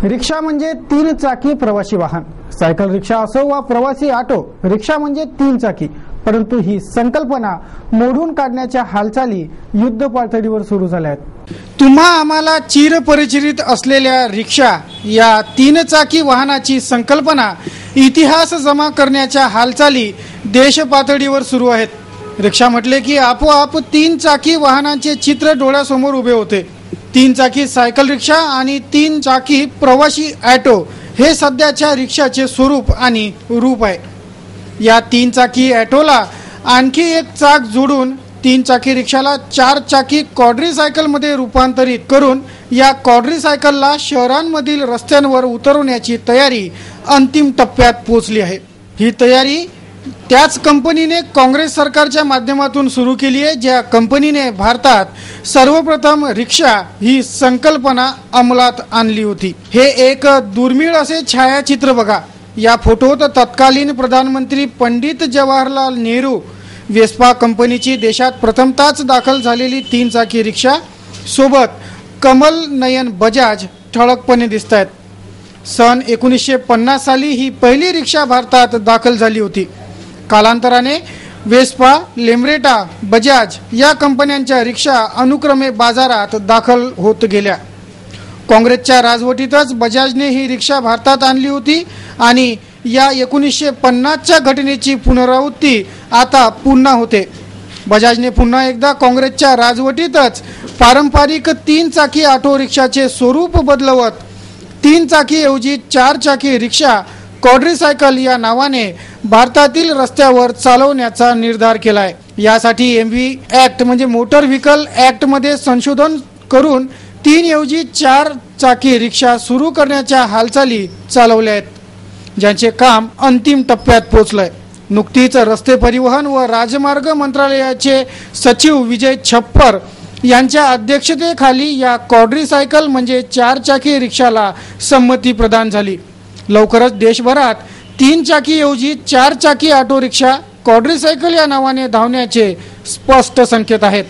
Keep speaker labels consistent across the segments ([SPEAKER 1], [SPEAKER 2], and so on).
[SPEAKER 1] रिक्षा म्हणजे तीन चाकी प्रवासी वाहन. सायकल रिक्षा असो वा प्रवासी ऑटो, रिक्षा म्हणजे तीन चाकी. परंतु ही संकल्पना मोडून काढण्याच्या हालचाली युद्ध पातळीवर सुरू झाल्या आहेत. तुम्हा आम्हाला चिरपरिचित असलेल्या रिक्षा या तीन चाकी वाहनाची संकल्पना इतिहास जमा करण्याच्या हालचाली देश पातळीवर सुरू आहेत. रिक्षा म्हटले की आपोआप तीन चाकी वाहनांचे चित्र डोळ्यासमोर उभे होते. तीन चाकी सायकल रिक्षा आणि तीन चाकी प्रवासी ऑटो हे सध्याच्या रिक्षाचे स्वरूप आणि रूप आहे. या तीन चाकी ऑटोला आणखी एक चाक जोडून तीन चाकी रिक्षाला चार चाकी क्वाड्रीसायकल मध्ये रूपांतरित करून या क्वाड्रीसायकलला शहरांमधील रस्त्यांवर उतरवण्याची तयारी अंतिम टप्प्यात पोहोचली आहे. ही तयारी त्याच कंपनीने काँग्रेस सरकारच्या माध्यमातून सुरू केली आहे, ज्या कंपनीने भारतात सर्वप्रथम रिक्षा ही संकल्पना अंमलात आणली होती. हे एक दुर्मिळ असे छायाचित्र बघा. या फोटोत तत्कालीन प्रधानमंत्री पंडित जवाहरलाल नेहरू वेस्पा कंपनीची देशात प्रथमताच दाखल झालेली तीन चाकी रिक्षा सोबत कमल नयन बजाज ठळकपणे दिसत आहेत. सन 1950 साली ही पहिली रिक्षा भारतात दाखल झाली होती. कालांतराने वेस्पा, लेम्ब्रेटा, बजाज या कंपन्यांच्या रिक्षा अनुक्रमे बाजारात दाखल होत गेल्या. काँग्रेसच्या राजवटीतच बजाजने ही रिक्षा भारतात आणली होती आणि या 1950च्या घटनेची पुनरावृत्ती आता पुन्हा होते. बजाजने पुन्हा एकदा काँग्रेसच्या राजवटीतच पारंपरिक तीन चाकी ऑटो रिक्षाचे स्वरूप बदलवत तीन चाकी ऐवजी चार चाकी रिक्षा क्वाड्रीसायकल या नावाने भारतातील रस्त्यावर चालवण्याचा निर्धार केलाय. यासाठी MV ऍक्ट म्हणजे मोटर व्हेकल ऍक्ट मध्ये संशोधन करून तीन ऐवजी चार चाकी रिक्षा सुरू करण्याच्या हालचाली चालवल्या आहेत, ज्यांचे काम अंतिम टप्प्यात पोहोचलंय. नुकतीच रस्ते परिवहन व राजमार्ग मंत्रालयाचे सचिव विजय छप्पर यांच्या अध्यक्षतेखाली या क्वाड्रीसायकल म्हणजे चार चाकी रिक्षाला संमती प्रदान झाली. लवकरच देशभरात तीन चाकी ऐवजी चार चाकी ऑटो रिक्षा क्वाड्रीसायकल या नावाने धावण्याचे स्पष्ट संकेत आहेत.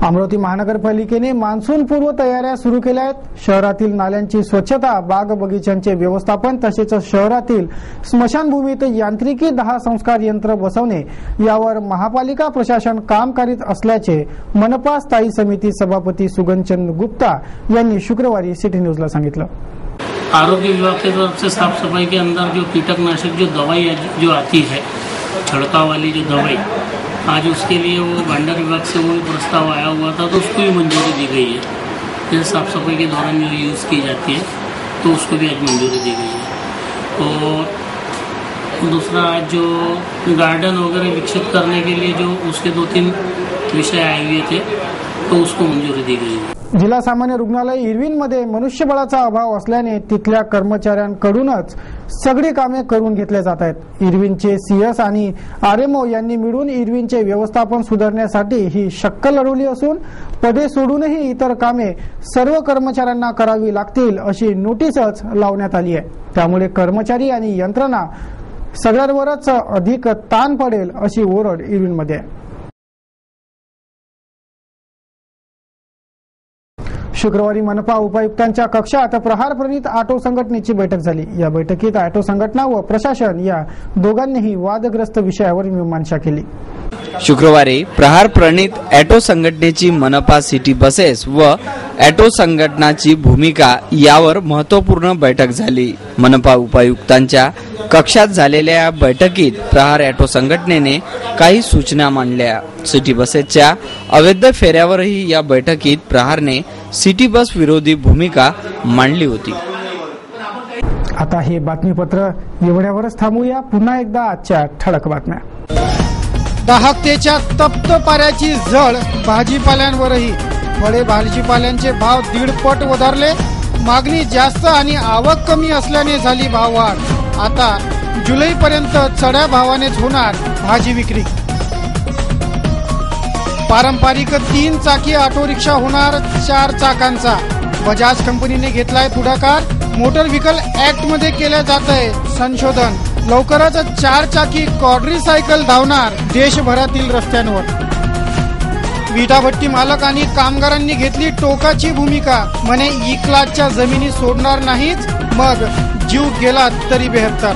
[SPEAKER 1] अमरावती महानगरपालिकेने मान्सून पूर्व तयाऱ्या सुरू केल्या आहेत. शहरातील नाल्यांची स्वच्छता, बाग बगीच्यांचे व्यवस्थापन तसेच शहरातील स्मशानभूमीत यांत्रिकी 10 संस्कार यंत्र बसवणे यावर महापालिका प्रशासन काम करीत असल्याचे मनपा स्थायी समिती सभापती सुगनचंद गुप्ता यांनी शुक्रवारी सिटी न्यूजला सांगितलं.
[SPEAKER 2] आरोग्य विभाग की तरफ से साफ सफाई के अंदर जो कीटकनाशक जो दवाई जो आती है, छिड़काव वाली जो दवाई, आज उसके लिए वो भंडार विभाग से वो प्रस्ताव आया हुआ था, तो उसको भी मंजूरी दी गई है. जैसे साफ सफाई के दौरान जो यूज़ की जाती है तो उसको भी आज मंजूरी दी गई है. और दूसरा, आज जो गार्डन वगैरह विकसित करने के लिए जो उसके 2-3 विषय आए हुए थे तो उसको मंजूरी दी गई है.
[SPEAKER 1] जिल्हा सामान्य रुग्णालय इरविनमध्ये मनुष्यबळाचा अभाव असल्याने तिथल्या कर्मचाऱ्यांकडूनच सगळी कामे करून घेतले जात आहेत. इरविनचे CS आणि RMO यांनी मिळून इरविनचे व्यवस्थापन सुधारण्यासाठी ही शक्कल लढवली असून पदे सोडूनही इतर कामे सर्व कर्मचाऱ्यांना करावी लागतील अशी नोटीसच लावण्यात आली आहे. त्यामुळे कर्मचारी आणि यंत्रणा सगळ्यांवरच अधिक ताण पडेल अशी ओरड इरविनमध्ये आहे. शुक्रवारी मनपा उपायुक्तांच्या कक्षात प्रहार प्रणित ऑटो संघटनेची बैठक झाली. या बैठकीत ऑटो संघटना व प्रशासन या दोघांनीही वादग्रस्त विषयावर मीमांसा केली.
[SPEAKER 3] शुक्रवारी प्रहार प्रणित ऑटो संघटनेची मनपा सिटी बसेस व ऑटो संघटनाची भूमिका यावर महत्त्वपूर्ण बैठक झाली. मनपा उपायुक्तांच्या कक्षात झालेल्या या बैठकीत प्रहार ऑटो संघटनेने काही सूचना मांडल्या. सिटी बसेसच्या अवैध फेऱ्यावरही या बैठकीत प्रहारने सिटी बस विरोधी भूमिका मांडली होती.
[SPEAKER 1] आता हे बातमीपत्र एवढ्यावरच थांबूया. पुन्हा एकदा आजच्या ठळक बातम्या. दाहकतेच्या तप्त पाऱ्याची झळ भाजीपाल्यांवरही. फळे भाजीपाल्यांचे भाव 1.5 पट वधारले. मागणी जास्त आणि आवक कमी असल्याने झाली भाववाढ. आता जुलैपर्यंत चढ्या भावानेच होणार भाजी विक्री. पारंपरिक 3 चाकी ऑटो रिक्षा होणार 4 चाकांचा. बजाज कंपनीने घेतलाय पुढाकार. मोटर व्हेकल ऍक्ट मध्ये केलं जात आहे संशोधन. लवकरच 4 चाकी क्वाड्रीसायकल धावणार देशभरातील रस्त्यांवर. विटाभट्टी मालक आणि कामगारांनी घेतली टोकाची भूमिका. म्हणे ई क्लासच्या जमिनी सोडणार नाहीच, मग जीव गेला तरी बेहत्तर.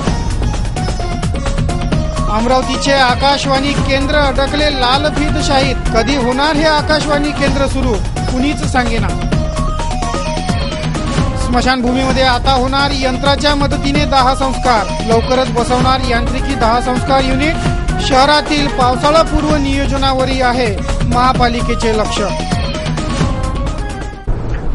[SPEAKER 1] अमरावतीचे आकाशवाणी केंद्र अडकले लालफितशाहीत. कधी होणार हे आकाशवाणी केंद्र सुरू, कुणीच सांगेना. स्मशानभूमीमध्ये आता होणार यंत्राच्या मदतीने दाह संस्कार. लवकरच बसवणार यांत्रिकी दाह संस्कार युनिट. शहरातील पावसाळापूर्व नियोजनावरही आहे महापालिकेचे लक्ष.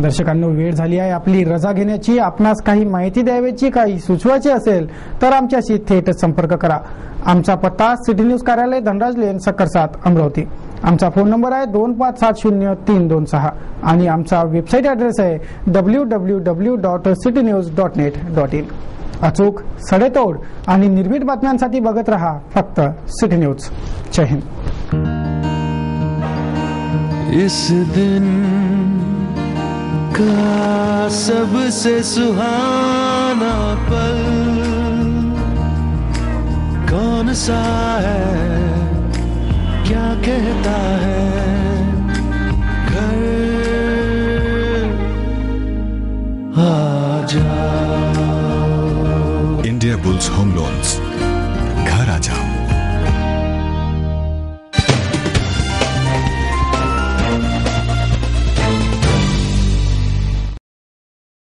[SPEAKER 1] दर्शकांनो, वेळ झाली आहे आपली रजा घेण्याची. आपणास काही माहिती द्यावयाची, काही सुचवायची असेल तर आमच्याशी थेट संपर्क करा. आमचा पत्ता सिटी न्यूज कार्यालय धनराज लेन सक्कर 7 अमरावती. आमचा फोन नंबर आहे 25703226 आणि आमचा वेबसाईट ॲड्रेस आहे www.citynews.net.in. अचूक, सडेतोड आणि निर्भीड बातम्यांसाठी बघत रहा फक्त सिटी न्यूज. जय हिंद.
[SPEAKER 4] इस दिन का सबसे सुहाना पल कौन सा है, क्या कहता है घर आ जाओ.
[SPEAKER 5] इंडिया बुल्स होम लोन्स, घर आ जाओ.